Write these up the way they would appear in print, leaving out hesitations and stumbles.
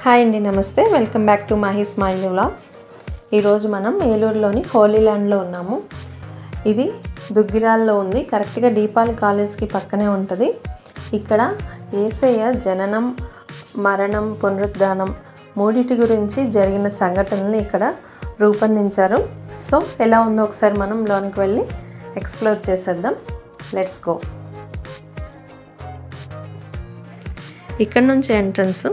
Hi అండి, నమస్తే. Welcome back to Mahi smile vlogs. ఈరోజు మనం ఏలూరులోని హోలీ ల్యాండ్లో ఉన్నాము. ఇది దుగ్గిరాల్లో ఉంది. కరెక్ట్గా డీపాలి కాలేజ్కి పక్కనే ఉంటుంది. ఇక్కడ యేసయ్య జననం, మరణం, పునరుద్ధానం మూడిటి గురించి జరిగిన సంఘటనల్ని ఇక్కడ రూపొందించారు. సో ఎలా ఉందో ఒకసారి మనం లోనికి వెళ్ళి ఎక్స్ప్లోర్ చేసేద్దాం. Let's go. ఇక్కడ నుంచి ఎంట్రన్స్.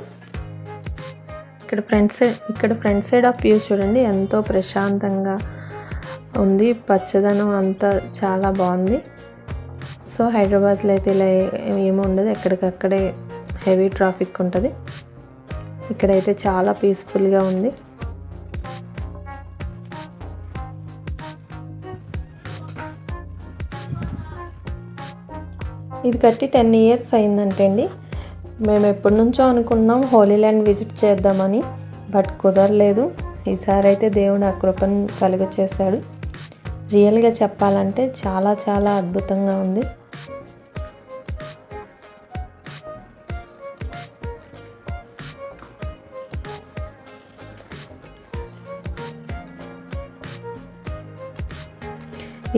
ఇక్కడ ఫ్రంట్ సైడ్ ఆఫ్ వ్యూ చూడండి, ఎంతో ప్రశాంతంగా ఉంది. పచ్చదనం అంతా చాలా బాగుంది. సో హైదరాబాద్లో అయితే ఇలా ఏమీ ఉండదు, ఎక్కడికక్కడే హెవీ ట్రాఫిక్ ఉంటుంది. ఇక్కడైతే చాలా పీస్ఫుల్గా ఉంది. ఇది కట్టి 10 years అయిందంటండి. మేము ఎప్పటి నుంచో అనుకున్నాం హోలీ ల్యాండ్ విజిట్ చేద్దామని, బట్ కుదరలేదు. ఈసారి అయితే దేవుడు ఆ కృపను కలుగ చేశాడు. రియల్గా చెప్పాలంటే చాలా చాలా అద్భుతంగా ఉంది.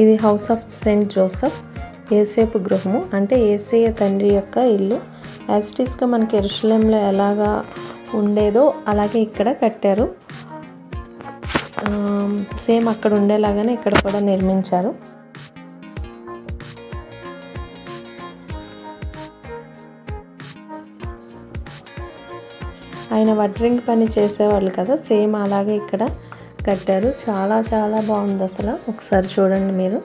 ఇది హౌస్ ఆఫ్ సెయింట్ జోసెఫ్, యేసేపు గృహము. అంటే యేసయ్య తండ్రి యొక్క ఇల్లు. యాస్టిస్గా మనకి యెరూషలేంలో ఎలాగా ఉండేదో అలాగే ఇక్కడ కట్టారు. సేమ్ అక్కడ ఉండేలాగానే ఇక్కడ కూడా నిర్మించారు. ఆయన వడ్రింగ్ పని చేసేవాళ్ళు కదా, సేమ్ అలాగే ఇక్కడ కట్టారు. చాలా చాలా బాగుంది అసలు. ఒకసారి చూడండి మీరు.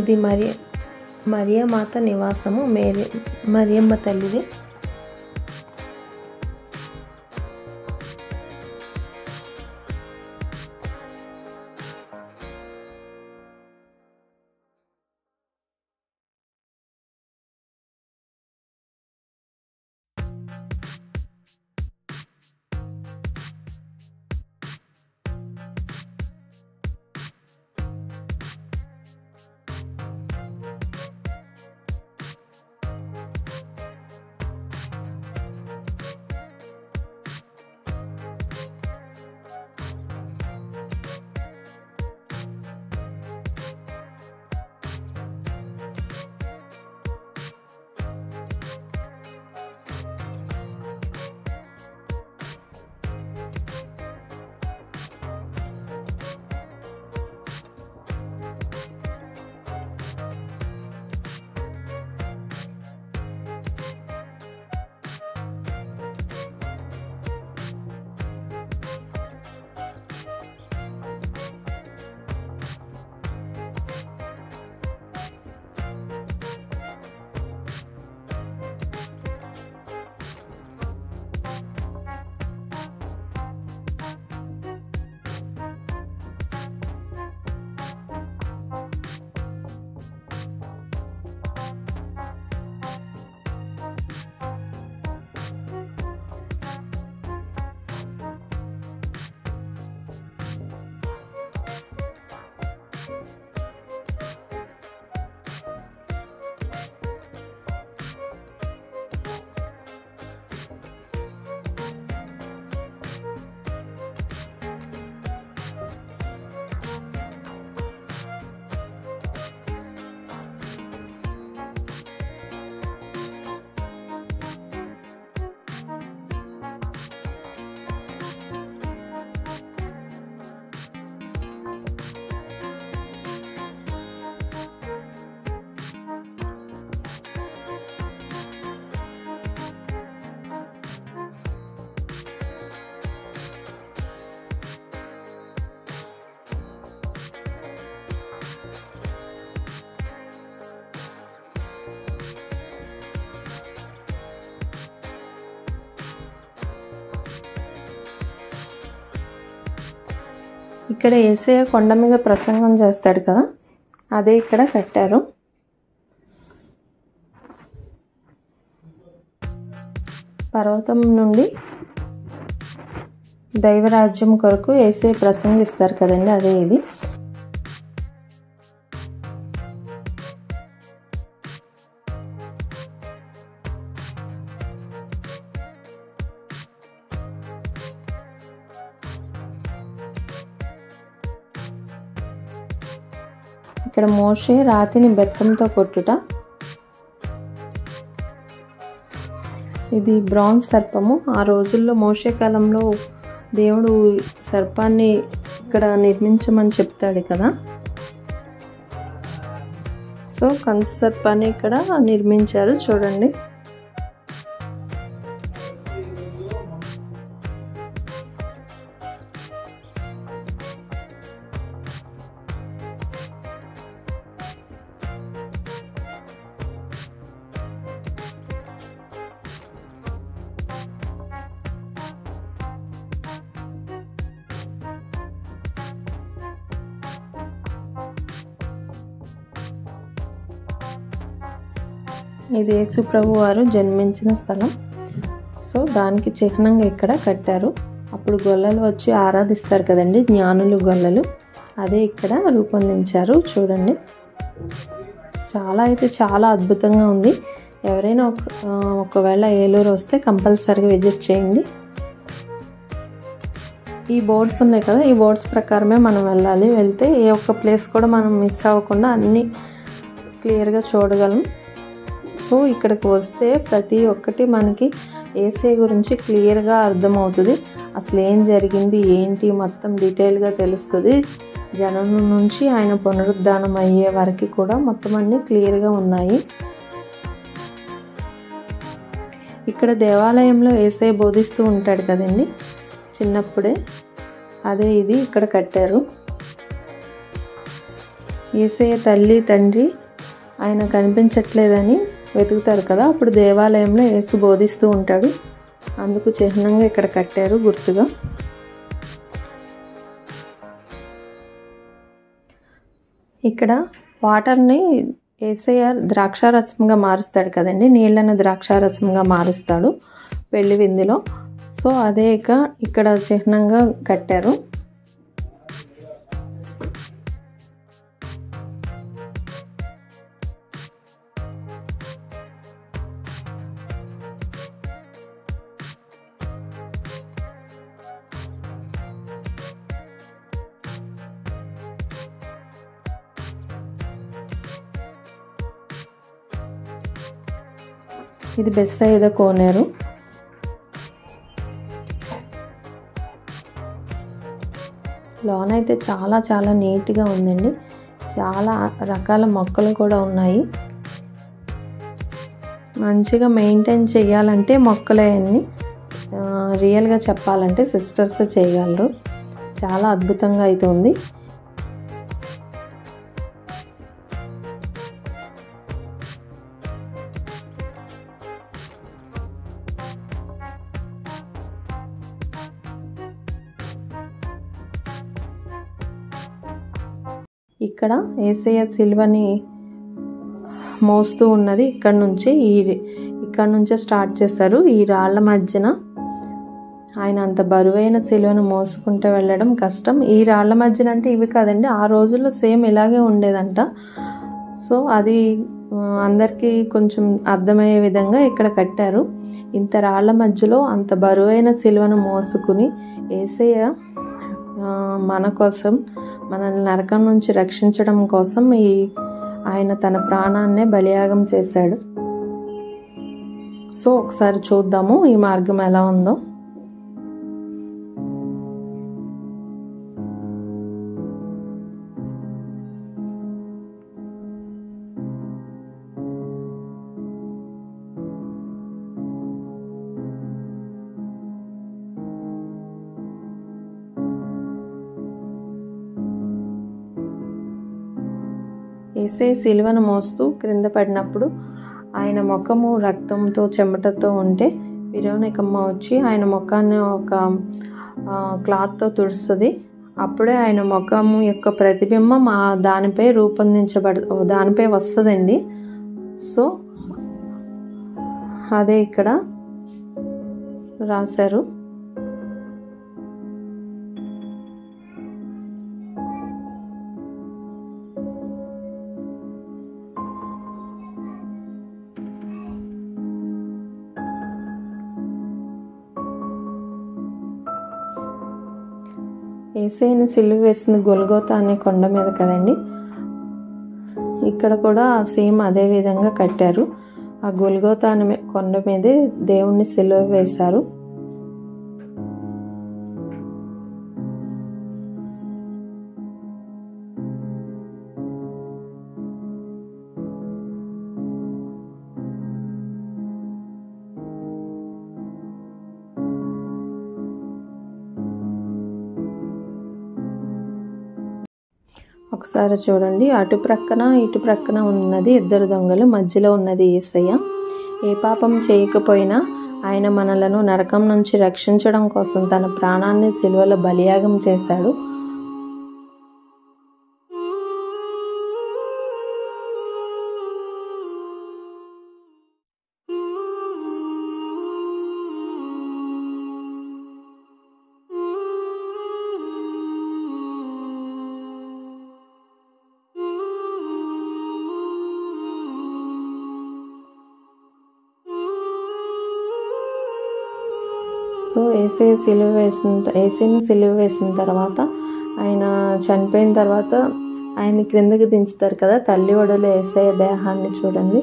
ఇది మరియమాత నివాసము, మరియమ్మ తల్లిది. ఇక్కడ యేసయ్య కొండ మీద ప్రసంగం చేస్తాడు కదా, అదే ఇక్కడ కట్టారు. పర్వతం నుండి దైవరాజ్యం కొరకు యేసయ్య ప్రసంగిస్తారు కదండి, అదే ఇది. ఇక్కడ మోషే రాతిని బెత్తంతో కొట్టుట. ఇది బ్రాంజ్ సర్పము. ఆ రోజుల్లో మోషే కాలంలో దేవుడు సర్పాన్ని ఇక్కడ నిర్మించమని చెప్తాడు కదా. సో కంచు సర్పాన్ని ఇక్కడ నిర్మించారు చూడండి. ఇది యేసు ప్రభు వారు జన్మించిన స్థలం. సో దానికి చిహ్నంగా ఇక్కడ కట్టారు. అప్పుడు గొల్లలు వచ్చి ఆరాధిస్తారు కదండి, జ్ఞానులు గొల్లలు. అదే ఇక్కడ రూపొందించారు చూడండి. చాలా అద్భుతంగా ఉంది. ఎవరైనా ఒకవేళ ఏలూరు వస్తే కంపల్సరీగా విజిట్ చేయండి. ఈ బోర్డ్స్ ఉన్నాయి కదా, ఈ బోర్డ్స్ ప్రకారమే మనం వెళ్ళాలి. వెళ్తే ఏ ఒక్క ప్లేస్ కూడా మనం మిస్ అవ్వకుండా అన్నీ క్లియర్గా చూడగలం. సో ఇక్కడికి వస్తే ప్రతి ఒక్కటి మనకి యేసయ్య గురించి క్లియర్గా అర్థమవుతుంది. అసలు ఏం జరిగింది ఏంటి మొత్తం డీటెయిల్గా తెలుస్తుంది. జననం నుంచి ఆయన పునరుద్ధానం అయ్యే వరకు కూడా మొత్తం అన్నీ క్లియర్గా ఉన్నాయి. ఇక్కడ దేవాలయంలో యేసయ్య బోధిస్తూ ఉంటాడు కదండి చిన్నప్పుడే, అదే ఇది ఇక్కడ కట్టారు. యేసయ్య తల్లి తండ్రి ఆయన కనిపించట్లేదని వెతుకుతారు కదా, అప్పుడు దేవాలయంలో యేసు బోధిస్తూ ఉంటాడు. అందుకు చిహ్నంగా ఇక్కడ కట్టారు గుర్తుగా. ఇక్కడ వాటర్ని యేసయ్య ద్రాక్షారసంగా మారుస్తాడు కదండి, నీళ్లను ద్రాక్షారసంగా మారుస్తాడు పెళ్లి విందులో. సో అదే ఇక్కడ చిహ్నంగా కట్టారు. ఇది బెత్సయిదా కోనేరు. లోన్ అయితే చాలా నీట్గా ఉందండి. చాలా రకాల మొక్కలు కూడా ఉన్నాయి. మంచిగా మెయింటైన్ చేయాలంటే మొక్కలే అన్ని రియల్గా చెప్పాలంటే సిస్టర్స్ చేయగలరు. చాలా అద్భుతంగా అయితే ఉంది. ఇక్కడ యేసయ్య సిలువని మోస్తూ ఉన్నది ఇక్కడ నుంచే స్టార్ట్ చేస్తారు. ఈ రాళ్ల మధ్యన ఆయన అంత బరువైన సిలువను మోసుకుంటూ వెళ్ళడం కష్టం. ఈ రాళ్ల మధ్యన అంటే ఇవి కాదండి, ఆ రోజుల్లో సేమ్ ఇలాగే ఉండేదంట. సో అది అందరికీ కొంచెం అర్థమయ్యే విధంగా ఇక్కడ కట్టారు. ఇంత రాళ్ల మధ్యలో అంత బరువైన సిలువను మోసుకుని యేసయ్య మన కోసం, మనల్ని నరకం నుంచి రక్షించడం కోసం ఆయన తన ప్రాణాన్నే బలియాగం చేశాడు. సో ఒకసారి చూద్దాము ఈ మార్గం ఎలా ఉందో. యేసయ్య సిలువను మోస్తూ క్రింద పడినప్పుడు ఆయన ముఖము రక్తంతో చెమటతో ఉంటే విరోనికమ్మ వచ్చి ఆయన ముఖాన్ని ఒక క్లాత్తో తుడుస్తుంది. అప్పుడే ఆయన ముఖము యొక్క ప్రతిబింబం దానిపై వస్తుందండి. సో అదే ఇక్కడ రాశారు. యేసయ్యని సిలువ వేసింది గొల్గోతా అనే కొండ మీద కదండి. ఇక్కడ కూడా సేమ్ అదే విధంగా కట్టారు. ఆ గొల్గోతా కొండ మీదే దేవుణ్ణి సిలువ వేశారు. ఒకసారి చూడండి, అటు ప్రక్కన ఇటు ప్రక్కన ఉన్నది ఇద్దరు దొంగలు, మధ్యలో ఉన్నది యేసయ్య. ఏ పాపం చేయకపోయినా ఆయన మనలను నరకం నుంచి రక్షించడం కోసం తన ప్రాణాన్ని సిలువలో బలియాగం చేశాడు. సో యేసయ్యని సిలువ వేసిన తర్వాత, ఆయన చనిపోయిన తర్వాత ఆయన క్రిందకి దించుతారు కదా, తల్లి ఒడిలో యేసయ్య దేహాన్ని చూడండి.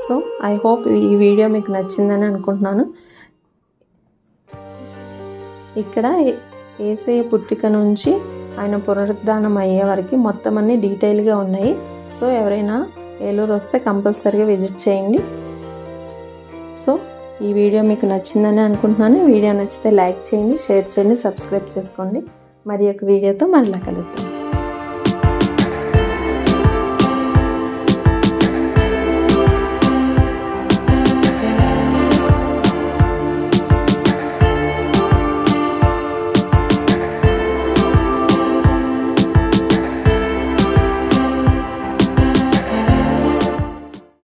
సో ఐ హోప్ ఈ వీడియో మీకు నచ్చిందని అనుకుంటున్నాను. ఇక్కడ యేసయ్య పుట్టిక నుంచి ఆయన పునరుద్ధానం అయ్యే వరకు మొత్తం అన్ని డీటెయిల్గా ఉన్నాయి. సో ఎవరైనా ఏలూరు వస్తే కంపల్సరీగా విజిట్ చేయండి. సో ఈ వీడియో మీకు నచ్చిందని అనుకుంటున్నాను. వీడియో నచ్చితే లైక్ చేయండి, షేర్ చేయండి, సబ్స్క్రైబ్ చేసుకోండి. మరి ఒక వీడియోతో మరలా కలుద్దాం.